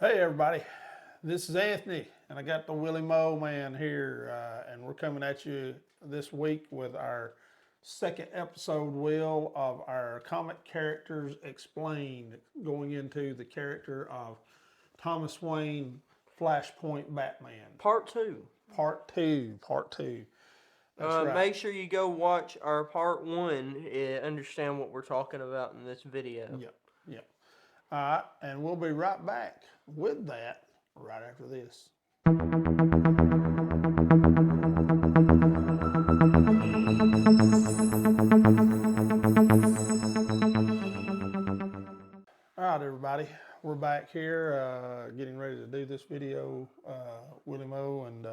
Hey everybody, this is Anthony, and I got the Willie Mo man here, and we're coming at you this week with our second episode, Will, of our comic characters explained, going into the character of Thomas Wayne, Flashpoint Batman, Part two. Part Two. Part Two. That's right. Make sure you go watch our part one and understand what we're talking about in this video. Yep. Yep. All right, and we'll be right back with that right after this. All right, everybody, we're back here getting ready to do this video, Willie Mo, and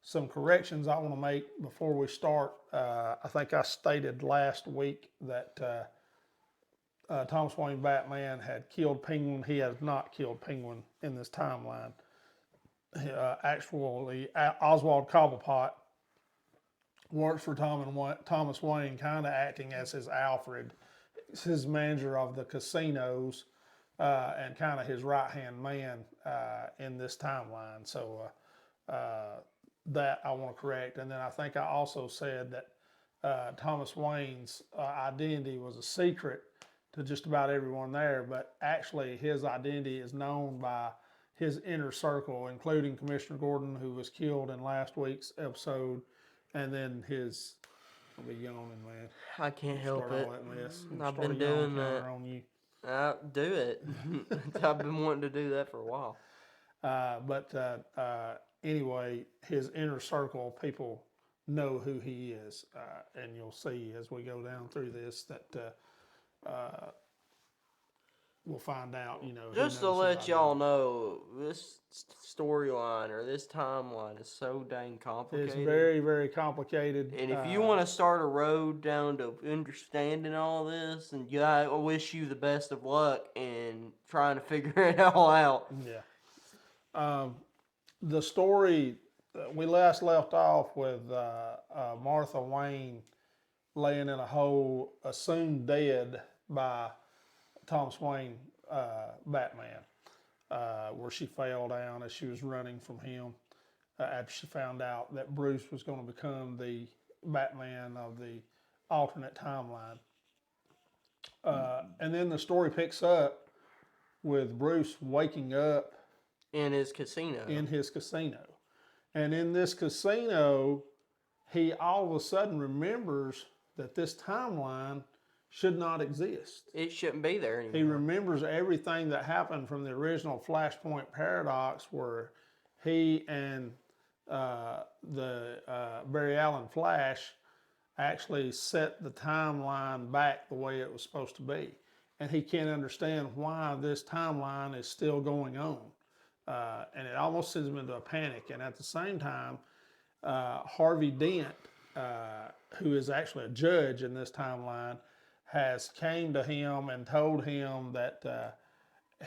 some corrections I want to make before we start. I think I stated last week that Thomas Wayne Batman had killed Penguin. He has not killed Penguin in this timeline. Actually, Oswald Cobblepot works for Thomas Wayne, kind of acting as his Alfred, his manager of the casinos, and kind of his right-hand man in this timeline. So that I want to correct. And then I think I also said that Thomas Wayne's identity was a secret to just about everyone there, but actually his identity is known by his inner circle, including Commissioner Gordon, who was killed in last week's episode, and then his, I'll be yawning, man. I can't help Start it. all that mess. I've been doing that. On you. Do it. I've been wanting to do that for a while. Anyway, his inner circle, people know who he is, and you'll see as we go down through this that we'll find out, Just to let y'all know, this storyline or this timeline is so dang complicated. It's very, very complicated. And if you want to start a road down to understanding all this, and I wish you the best of luck in trying to figure it all out. Yeah. The story, we last left off with Martha Wayne laying in a hole, assumed dead by Thomas Wayne Batman, where she fell down as she was running from him after she found out that Bruce was going to become the Batman of the alternate timeline. And then the story picks up with Bruce waking up in his casino. And in this casino, he all of a sudden remembers that this timeline should not exist. It shouldn't be there anymore. He remembers everything that happened from the original Flashpoint paradox, where he and the Barry Allen Flash actually set the timeline back the way it was supposed to be. And he can't understand why this timeline is still going on. And it almost sends him into a panic. And at the same time, Harvey Dent, who is actually a judge in this timeline, has came to him and told him that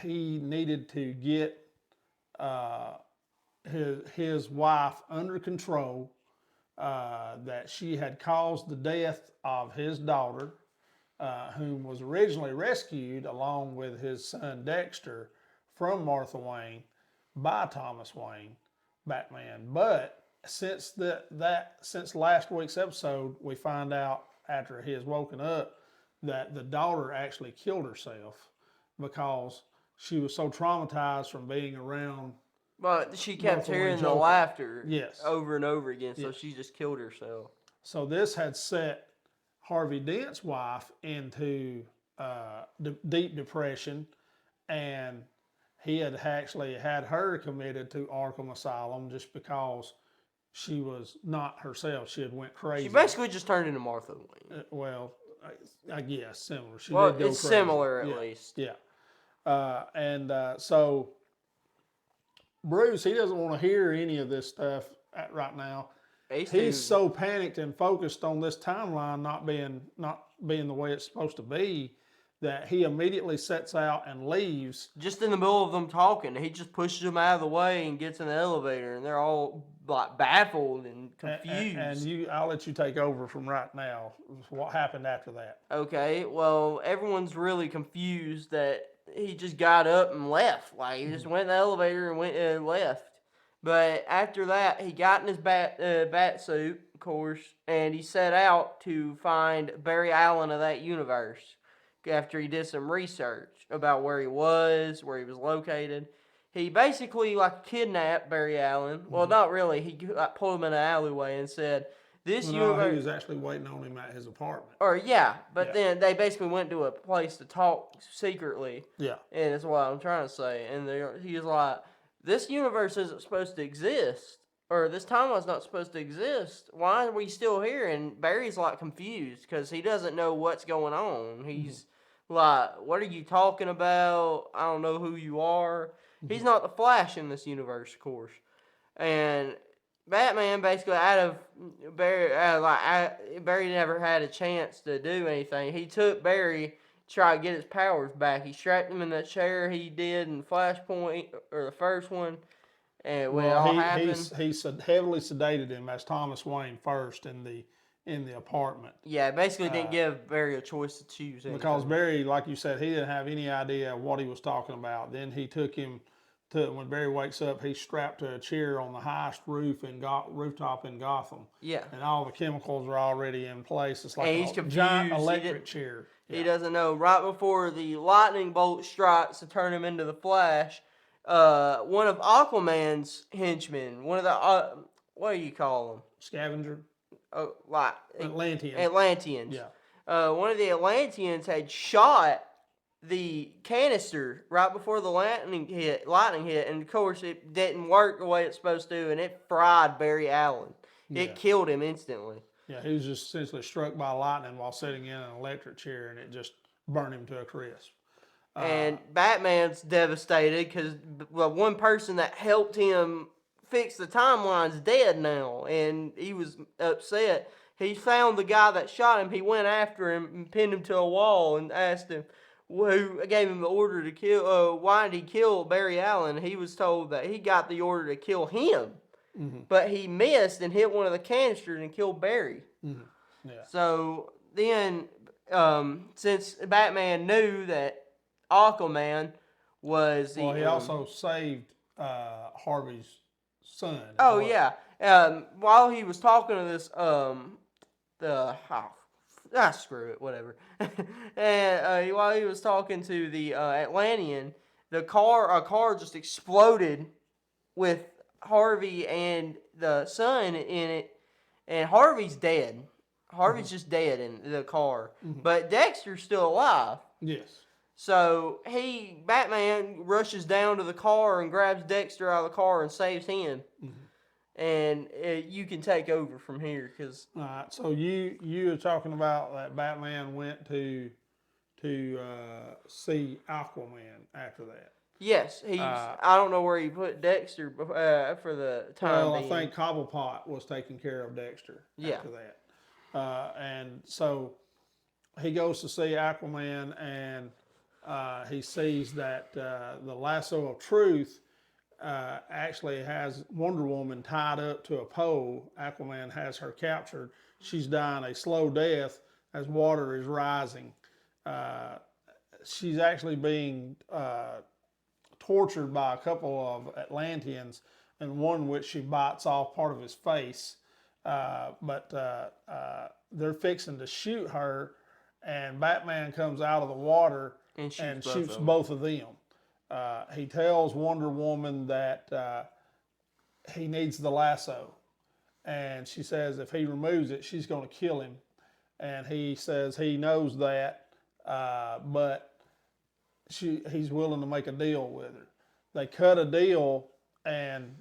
he needed to get his wife under control, that she had caused the death of his daughter, whom was originally rescued along with his son Dexter from Martha Wayne by Thomas Wayne, Batman. But since last week's episode, we find out after he has woken up that the daughter actually killed herself because she was so traumatized from being around. But she kept hearing the laughter yes. over and over again, so she just killed herself. So this had set Harvey Dent's wife into deep depression, and he had actually had her committed to Arkham Asylum just because she was not herself. She had went crazy. She basically just turned into Martha Wayne. Well, I guess similar. She did go it's crazy. Similar at least. Yeah. So Bruce, he doesn't want to hear any of this stuff right now. He's so panicked and focused on this timeline not being the way it's supposed to be, that he immediately sets out and leaves. Just in the middle of them talking, he just pushes them out of the way and gets in the elevator, and they're all like baffled and confused. I'll let you take over from right now. What happened after that? Okay, well, everyone's really confused that he just got up and left. Like he just went in the elevator and went left. But after that, he got in his bat suit, of course, and he set out to find Barry Allen of that universe. After he did some research about where he was located, he basically like kidnapped Barry Allen. Well, not really. He like, pulled him in an alleyway and said, "This Well, no, universe." he was actually waiting on him at his apartment. Or yeah, but Yeah. then they basically went to a place to talk secretly, Yeah. and that's what I'm trying to say. And he was like, "This universe isn't supposed to exist, or this timeline's not supposed to exist. Why are we still here?" And Barry's like confused because he doesn't know what's going on. He's like, "What are you talking about? I don't know who you are." He's not the Flash in this universe, of course, and Batman basically out of Barry, Barry never had a chance to do anything. He took Barry to try to get his powers back. He strapped him in that chair he did in Flashpoint or the first one, and when it all happened, he heavily sedated him as Thomas Wayne first in the apartment. yeah, basically didn't give Barry a choice to choose anything. Because Barry, like you said, he didn't have any idea what he was talking about. Then he took him to, when Barry wakes up, he's strapped to a chair on the highest rooftop in Gotham. Yeah, And all the chemicals are already in place. It's like and he's a confused. giant electric chair. He doesn't know. Right before the lightning bolt strikes to turn him into the Flash, one of Aquaman's henchmen, one of the what do you call them? Scavenger. Like Atlanteans. Yeah. One of the Atlanteans had shot the canister right before the lightning hit, and of course it didn't work the way it's supposed to, and it fried Barry Allen. It killed him instantly. Yeah, he was just essentially struck by lightning while sitting in an electric chair, and it just burned him to a crisp. And Batman's devastated because one person that helped him fix the timeline's dead now, and he was upset. He found the guy that shot him. He went after him and pinned him to a wall and asked him who gave him the order to kill. Why did he kill Barry Allen? He was told that he got the order to kill him, but he missed and hit one of the canisters and killed Barry. Yeah. So then, since Batman knew that Aquaman was the. Well, he also saved Harvey's son. Oh yeah. While he was talking to this, screw it, whatever. And while he was talking to the Atlantean, a car just exploded with Harvey and the son in it, and Harvey's dead. Harvey's just dead in the car, but Dexter's still alive. Yes. So Batman rushes down to the car and grabs Dexter out of the car and saves him. And you can take over from here, because. All right. So you were talking about that Batman went to see Aquaman after that. Yes, I don't know where he put Dexter for the time being. I think Cobblepot was taking care of Dexter after that. And so he goes to see Aquaman, and he sees that the lasso of truth actually has Wonder Woman tied up to a pole. Aquaman has her captured. She's dying a slow death as water is rising. She's actually being tortured by a couple of Atlanteans, and one which she bites off part of his face. But they're fixing to shoot her, and Batman comes out of the water and shoots both of them. He tells Wonder Woman that he needs the lasso, and she says if he removes it, she's going to kill him. And he says he knows that, but he's willing to make a deal with her. They cut a deal, and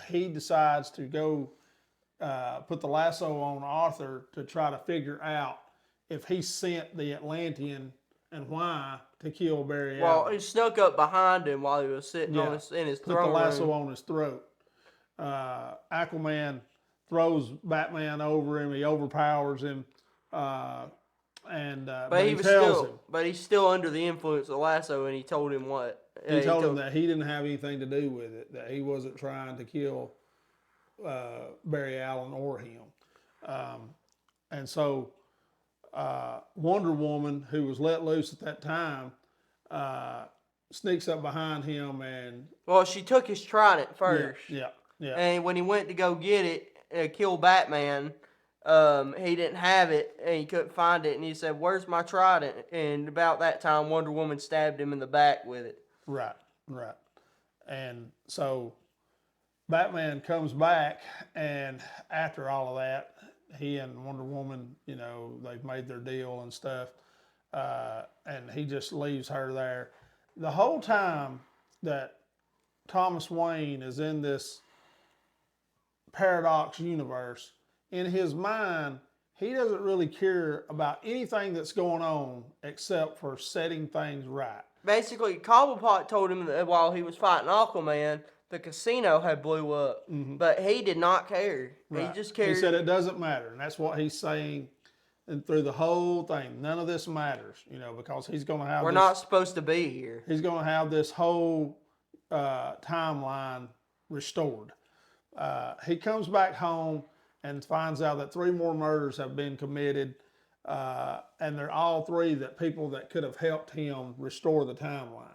he decides to go put the lasso on Arthur to try to figure out if he sent the Atlantean and why to kill Barry Allen. Well, he snuck up behind him while he was sitting in his throne room. Put the lasso room. on his throat. Aquaman throws Batman over him. He overpowers him. But he tells him. But he's still under the influence of the lasso, and he told him what? He told him that he didn't have anything to do with it, that he wasn't trying to kill Barry Allen or him. And so Wonder Woman, who was let loose at that time, sneaks up behind him and Well, she took his trident first. yeah. And when he went to go get it, kill Batman, he didn't have it and he couldn't find it. And he said, "Where's my trident?" And about that time, Wonder Woman stabbed him in the back with it. Right. And so Batman comes back, and after all of that, he and Wonder Woman, they've made their deal and stuff, and he just leaves her there. The whole time that Thomas Wayne is in this paradox universe, in his mind, he doesn't really care about anything that's going on except for setting things right. Basically, Cobblepot told him that while he was fighting Aquaman, the casino had blew up, but he did not care. Right. He just cared. He said it doesn't matter, and that's what he's saying. And through the whole thing, none of this matters, because he's going to have. We're not supposed to be here. He's going to have this whole timeline restored. He comes back home and finds out that 3 more murders have been committed, and they're all 3 that people that could have helped him restore the timeline.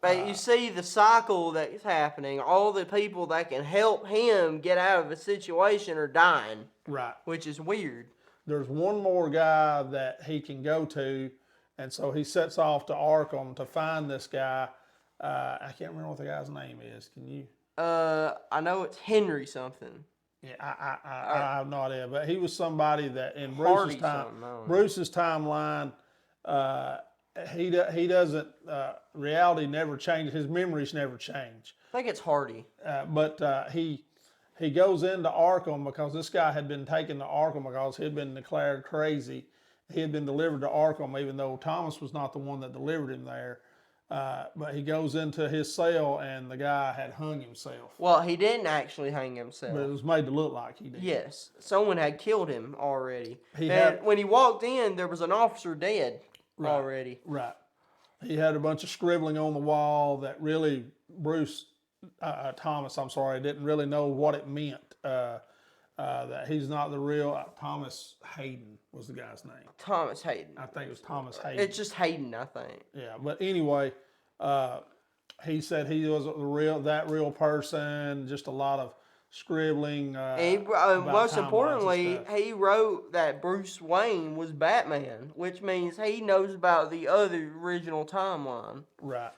But you see the cycle that's happening. All the people that can help him get out of a situation are dying. Right. Which is weird. There's one more guy that he can go to, and so he sets off to Arkham to find this guy. I can't remember what the guy's name is. Can you? I know it's Henry something. Yeah, I have no idea, but he was somebody that in Hardy Bruce's timeline, he doesn't. Reality never changes. His memories never change. I think it's Hardy. But he goes into Arkham because this guy had been taken to Arkham because he had been declared crazy. He had been delivered to Arkham, even though Thomas was not the one that delivered him there. But he goes into his cell, and the guy had hung himself. Well, he didn't actually hang himself. But it was made to look like he did. Yes. Someone had killed him already. When he walked in, there was an officer dead already. Right. He had a bunch of scribbling on the wall that really Thomas, didn't really know what it meant. That he's not the real Thomas Hayden was the guy's name. Thomas Hayden. I think it was Thomas Hayden. It's just Hayden, I think. Yeah, but anyway, he said he wasn't that real person. Just a lot of scribbling. Most importantly, he wrote that Bruce Wayne was Batman, which means he knows about the other original timeline. Right.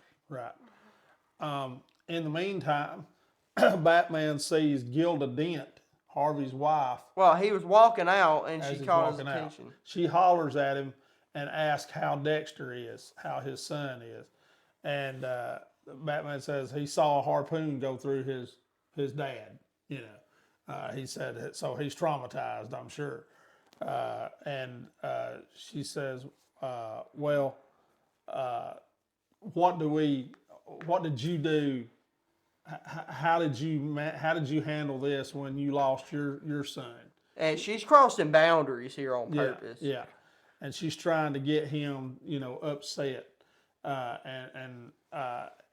In the meantime, Batman sees Gilda Dent, Harvey's wife. Well, he was walking out, and she caught his attention. She hollers at him and asks how Dexter is, how his son is. And Batman says he saw a harpoon go through his dad, he said, so he's traumatized, I'm sure. And she says, what did you do? How did you handle this when you lost your son? And she's crossing boundaries here on purpose. Yeah. And she's trying to get him, upset. And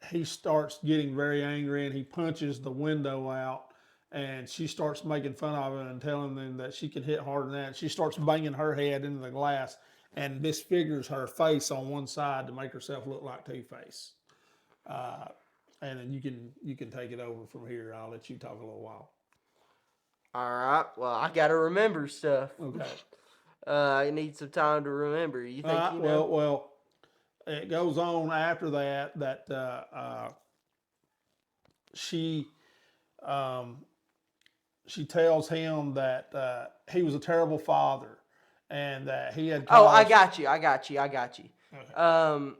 he starts getting very angry, and he punches the window out. And she starts making fun of him and telling them that she can hit harder than that. She starts banging her head into the glass and disfigures her face on one side to make herself look like Two-Face. And then you can take it over from here. I'll let you talk a little while. All right. Well, I got to remember stuff. Okay. I need some time to remember. You think you know? Well, it goes on after that she tells him that he was a terrible father and that he had caused... Oh, I got you. Okay.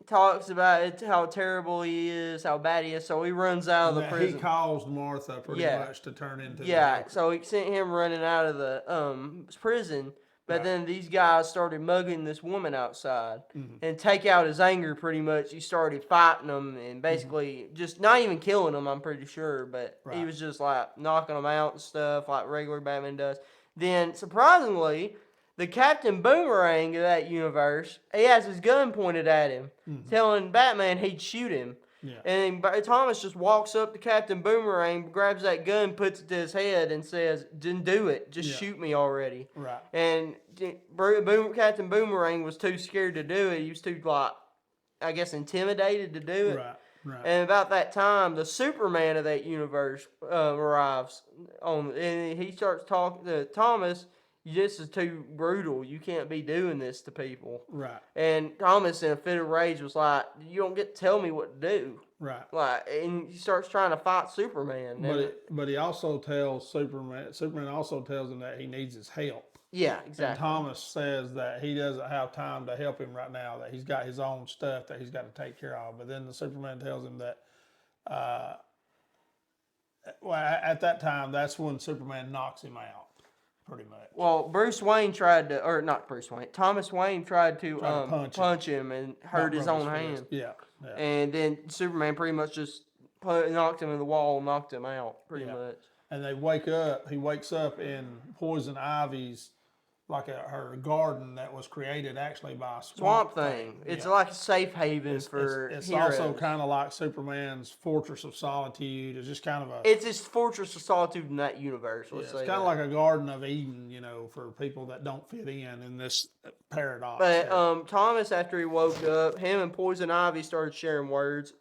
Talks about it, how terrible he is, how bad he is, so he runs out of the prison. He caused Martha pretty much to turn into... so he sent him running out of the prison, but then these guys started mugging this woman outside and take out his anger pretty much. He started fighting them and basically just not even killing them, I'm pretty sure, but he was just like knocking them out and stuff like regular Batman does. Then, surprisingly... the Captain Boomerang of that universe, he has his gun pointed at him, telling Batman he'd shoot him. Yeah. And then Thomas just walks up to Captain Boomerang, grabs that gun, puts it to his head, and says, "Didn't do it. Just shoot me already." Right. And Captain Boomerang was too scared to do it. He was too I guess, intimidated to do it. Right. Right. And about that time, the Superman of that universe arrives and he starts talking to Thomas. This is too brutal. You can't be doing this to people. Right. And Thomas, in a fit of rage, was like, "You don't get to tell me what to do." Right. Like, and he starts trying to fight Superman. But he also tells Superman. Superman also tells him that he needs his help. Yeah, And exactly. Thomas says that he doesn't have time to help him right now, that he's got his own stuff that he's got to take care of. But then the Superman tells him that, well, at that time, that's when Superman knocks him out, pretty much. Well, Bruce Wayne tried to, or not Bruce Wayne, Thomas Wayne tried to punch him and hurt his own hand. Yeah. And then Superman pretty much just knocked him in the wall and knocked him out, pretty much. And they wake up, he wakes up in Poison Ivy's, like her garden that was created actually by Swamp Thing. It's like a safe haven for It's heroes. also kind of like Superman's Fortress of Solitude. It's just kind of a... It's his Fortress of Solitude in that universe, let's say. It's kind of like a Garden of Eden, for people that don't fit in this paradox. But Thomas, after he woke up, him and Poison Ivy started sharing words.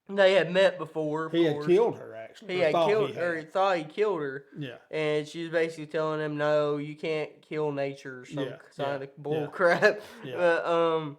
They had met before. He had killed her, actually. He had killed her. He thought he killed her. Yeah. And she was basically telling him, "No, you can't kill nature," or some kind of bull crap. Yeah. But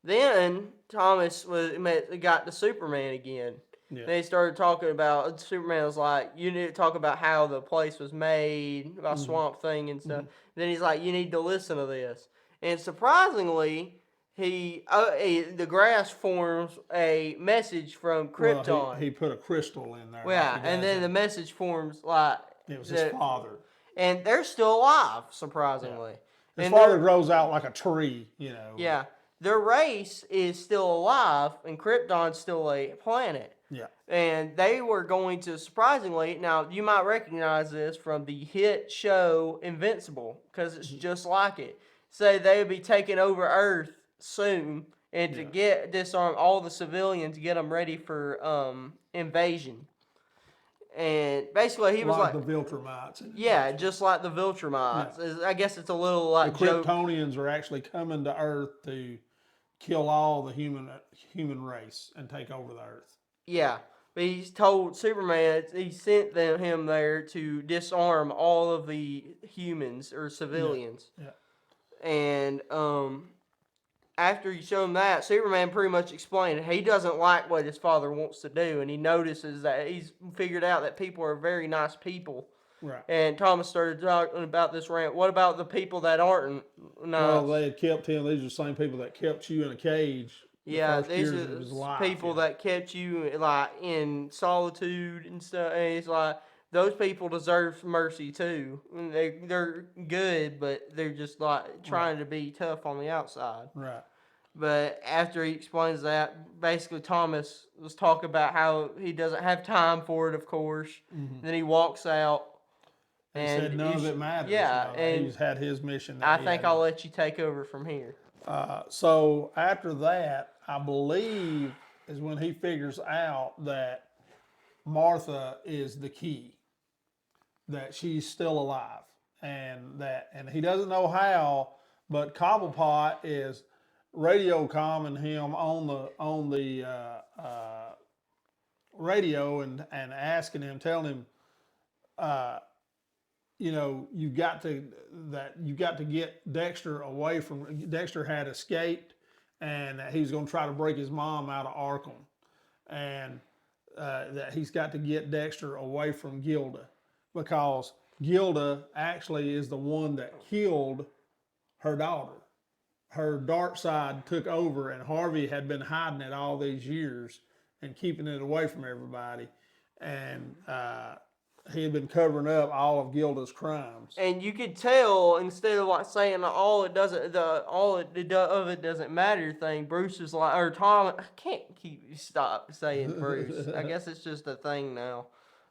then Thomas got to Superman again. Yeah. They started talking about, Superman was like, "You need to talk about how the place was made, about Swamp Thing and stuff." Then he's like, "You need to listen to this." And surprisingly, the grass forms a message from Krypton. Well, he put a crystal in there. Yeah, and then the message forms like it was his father. And they're still alive, surprisingly. His father grows out like a tree, Yeah. Their race is still alive, and Krypton's still a planet. Yeah. And they were going to, surprisingly, now you might recognize this from the hit show Invincible, because it's just like it. Say they would be taking over Earth soon, and to disarm all the civilians, get them ready for invasion. And basically, he was like the Viltrumites. Yeah, just like the Viltrumites. Yeah. I guess it's a little like the Kryptonians are actually coming to Earth to kill all the human race and take over the Earth. Yeah, but he's told Superman, he sent him there to disarm all of the humans or civilians. Yeah. And after you show him that, Superman pretty much explained he doesn't like what his father wants to do, and he notices that he's figured out that people are very nice people. Right. And Thomas started talking about this rant. What about the people that aren't nice? Well, they had kept him. These are the same people that kept you in a cage. Yeah, these are people that kept you like in solitude and stuff. And it's like those people deserve mercy too. And they're good, but they're just like trying to be tough on the outside. Right. But after he explains that, basically Thomas was talking about how he doesn't have time for it, of course. Mm-hmm. Then he walks out. He said none of it matters. Yeah, and he's had his mission. I think I'll let you take over from here. So after that, I believe is when he figures out that Martha is the key, that she's still alive, and he doesn't know how, but Cobblepot is radio comming him on the radio and asking him, telling him, you've got to get Dexter away from. Dexter had escaped, and he was going to try to break his mom out of Arkham, and that he's got to get Dexter away from Gilda, because Gilda actually is the one that killed her daughter. Her dark side took over, and Harvey had been hiding it all these years and keeping it away from everybody, and he had been covering up all of Gilda's crimes. And you could tell, instead of like saying all it doesn't matter thing, Bruce is like, or Tom, I can't stop saying Bruce. I guess it's just a thing now.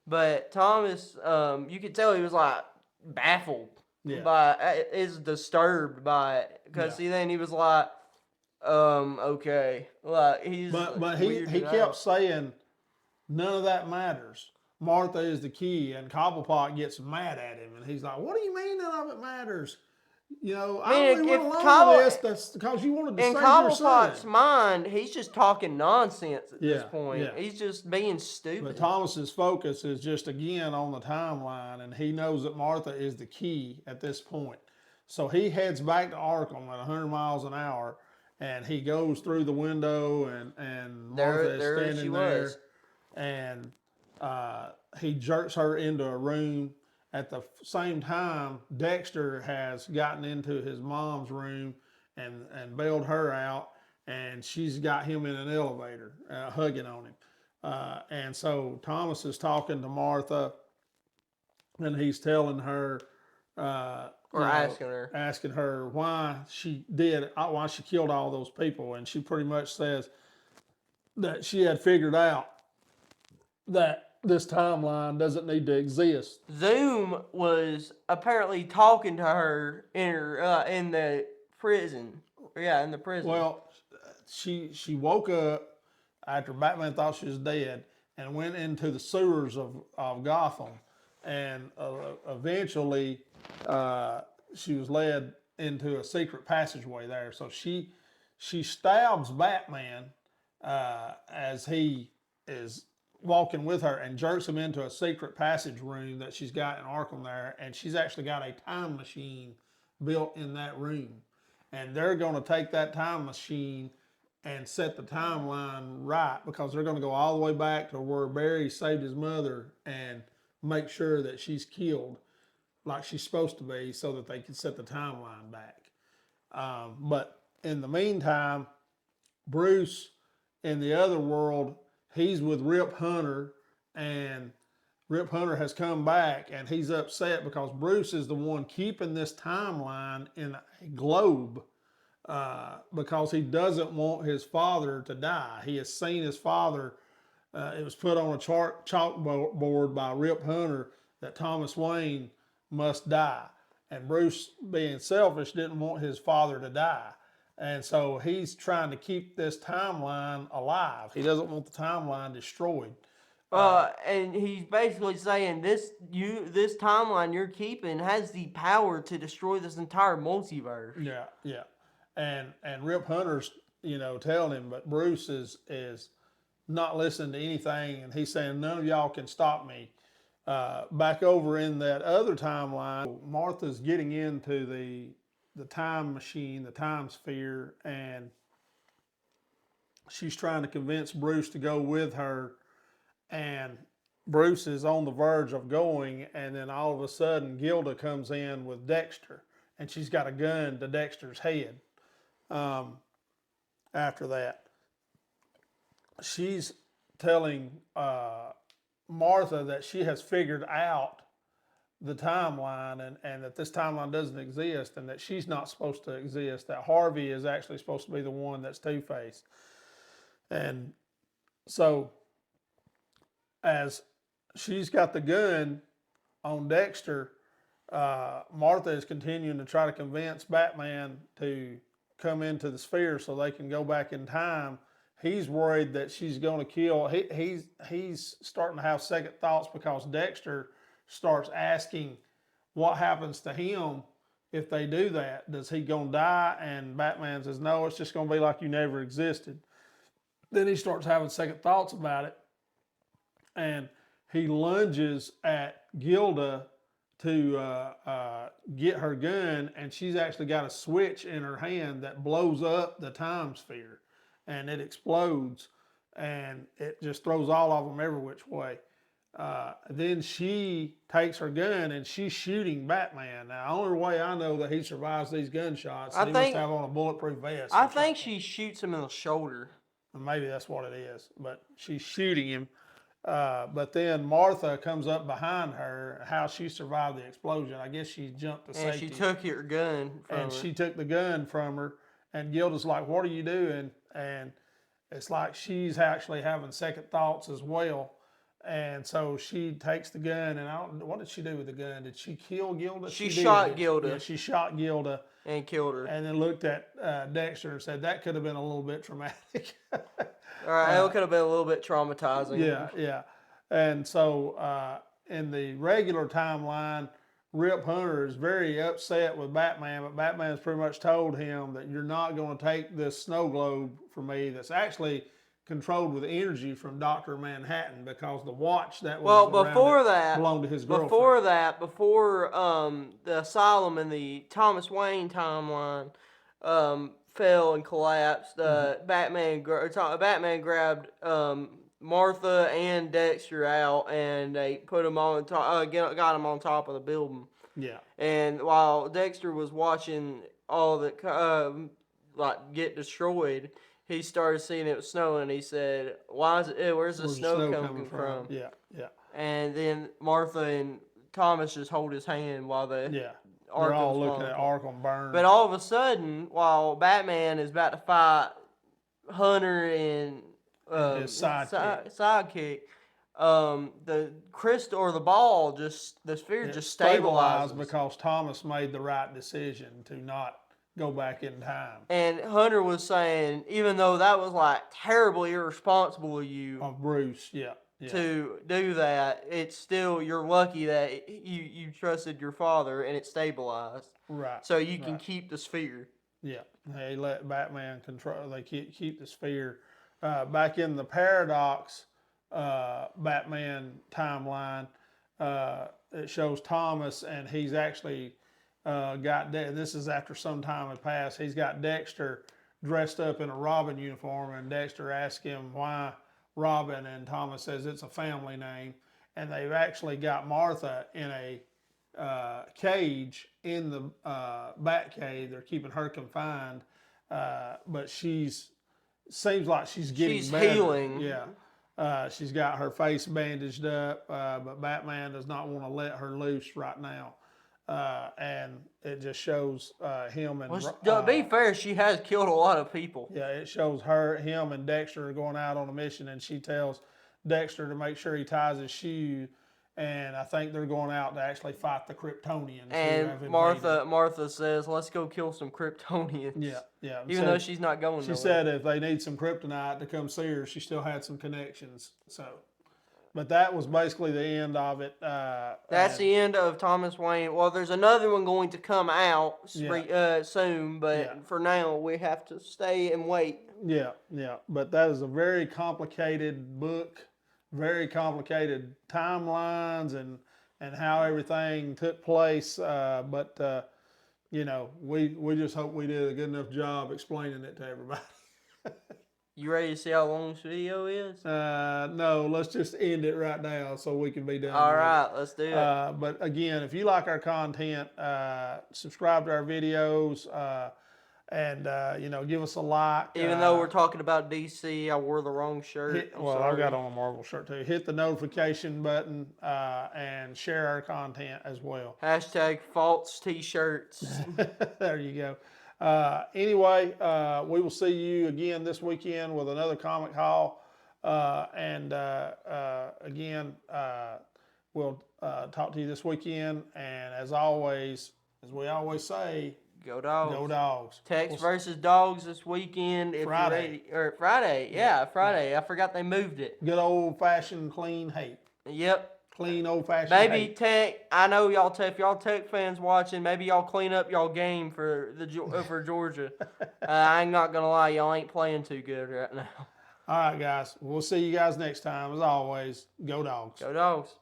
But Thomas, you could tell he was like baffled is disturbed by it, because then he was like, okay, like but he kept saying none of that matters. Martha is the key, and Cobblepot gets mad at him, and he's like, "What do you mean none of it matters? You know, I I mean, only went if along with this that's because you wanted to in save your son. Cobblepot's mind, he's just talking nonsense at this Yeah, point. yeah. He's just being But stupid. Thomas's focus is just again on the timeline, and he knows that Martha is the key at this point. So he heads back to Arkham at 100 miles an hour, and he goes through the window, and Martha is There she standing was. there, and he jerks her into a room. At the same time, Dexter has gotten into his mom's room and bailed her out, and she's got him in an elevator, hugging on him. And so Thomas is talking to Martha, and he's telling her, Or asking her why she why she killed all those people, and she pretty much says that she had figured out that this timeline doesn't need to exist. Zoom was apparently talking to her in the prison. Yeah, in the prison. Well, she woke up after Batman thought she was dead and went into the sewers of Gotham, and eventually she was led into a secret passageway there. So she stabs Batman as he is walking with her and jerks him into a secret passage room that she's got in Arkham there, and she's actually got a time machine built in that room. And they're going to take that time machine and set the timeline right, because they're going to go all the way back to where Barry saved his mother and make sure that she's killed like she's supposed to be, so that they can set the timeline back. But in the meantime, Bruce in the other world, he's with Rip Hunter, and Rip Hunter has come back, and he's upset because Bruce is the one keeping this timeline in a globe, because he doesn't want his father to die. He has seen his father. It was put on a chalkboard by Rip Hunter that Thomas Wayne must die. And Bruce, being selfish, didn't want his father to die. And so he's trying to keep this timeline alive. He doesn't want the timeline destroyed. And he's basically saying this timeline you're keeping has the power to destroy this entire multiverse. Yeah, yeah. And Rip Hunter's, telling him, but Bruce is not listening to anything, and he's saying none of y'all can stop me. Back over in that other timeline, Martha's getting into the time machine, the time sphere, and she's trying to convince Bruce to go with her, and Bruce is on the verge of going, and then all of a sudden Gilda comes in with Dexter, and she's got a gun to Dexter's head. After that, she's telling Martha that she has figured out the timeline, and that this timeline doesn't exist, and that she's not supposed to exist, that Harvey is actually supposed to be the one that's Two-Face. And so as she's got the gun on Dexter, Martha is continuing to try to convince Batman to come into the sphere so they can go back in time. He's worried that she's going to kill. He's starting to have second thoughts because Dexter starts asking what happens to him if they do that. Does he going to die? And Batman says, no, it's just going to be like you never existed. Then he starts having second thoughts about it, and he lunges at Gilda to get her gun, and she's actually got a switch in her hand that blows up the time sphere, and it explodes, and it just throws all of them every which way. Then she takes her gun and she's shooting Batman. Now, the only way I know that he survives these gunshots, he must have on a bulletproof vest. I think she shoots him in the shoulder. Maybe that's what it is, but she's shooting him. But then Martha comes up behind her. How she survived the explosion? I guess she jumped to safety. And she took her gun from her. And she took the gun from her. And Gilda's like, "What are you doing?" And it's like she's actually having second thoughts as well. And so she takes the gun, and what did she do with the gun? Did she kill Gilda? She shot Gilda. Yeah, she shot Gilda. And killed her. And then looked at Dexter and said, that could have been a little bit traumatic. All right, it could have been a little bit traumatizing. Yeah, yeah. And so in the regular timeline, Rip Hunter is very upset with Batman, but Batman's pretty much told him that you're not going to take this snow globe from me that's actually controlled with energy from Dr. Manhattan, because the watch that was Well, around before it that, belonged to his girlfriend. before the asylum in the Thomas Wayne timeline fell and collapsed, Batman grabbed Martha and Dexter out, and they put them on top, got them on top of the building. Yeah. And while Dexter was watching all the like get destroyed, he started seeing it was snowing. He said, "Why is it? Where's the snow coming from?" Yeah, yeah. And then Martha and Thomas just hold his hand while They're Arkham's all looking falling at apart. Arkham burn. But all of a sudden, while Batman is about to fight Hunter and his sidekick, the crystal or the ball the sphere just stabilizes because Thomas made the right decision to not go back in time. And Hunter was saying, even though that was like terribly irresponsible of you, Of Bruce, to do that, it's still, you're lucky that you trusted your father and it stabilized. Right. So you can keep the sphere. Yeah. They let Batman control. They keep the sphere. Back in the Paradox Batman timeline, it shows Thomas, and he's actually this is after some time had passed. He's got Dexter dressed up in a Robin uniform, and Dexter asks him why Robin, and Thomas says it's a family name. And they've actually got Martha in a cage in the Bat Cave. They're keeping her confined, but seems like she's getting better. Healing. Yeah. She's got her face bandaged up, but Batman does not want to let her loose right now. And it just shows him and... to be fair, she has killed a lot of people. Yeah, it shows him and Dexter are going out on a mission, and she tells Dexter to make sure he ties his shoe, and I think they're going out to actually fight the Kryptonians. And Martha says, "Let's go kill some Kryptonians." Yeah. Even though she's not going nowhere. She said if they need some kryptonite to come see her, she still had some connections. So, but that was basically the end of it. That's the end of Thomas Wayne. Well, there's another one going to come out soon, but for now we have to stay and wait. Yeah. But that is a very complicated book, very complicated timelines and how everything took place. But we just hope we did a good enough job explaining it to everybody. You ready to see how long this video is? No, let's just end it right now so we can be done. All right, let's do it. But again, if you like our content, subscribe to our videos, and give us a like. Even though we're talking about DC, I wore the wrong shirt. I've got on a Marvel shirt too. Hit the notification button and share our content as well. # false t-shirts. There you go. Anyway, we will see you again this weekend with another comic haul. And again, we'll talk to you this weekend. And as always, as we always say, go Dogs. Go Dogs. Tex versus Dogs this weekend. Friday. Friday. Yeah, Friday. I forgot they moved it. Good old-fashioned clean hate. Yep. Clean old-fashioned maybe Tech. I know y'all. If y'all Tech fans watching, maybe y'all clean up y'all game for Georgia. I'm not gonna lie, y'all ain't playing too good right now. All right, guys. We'll see you guys next time. As always, go Dogs. Go Dogs.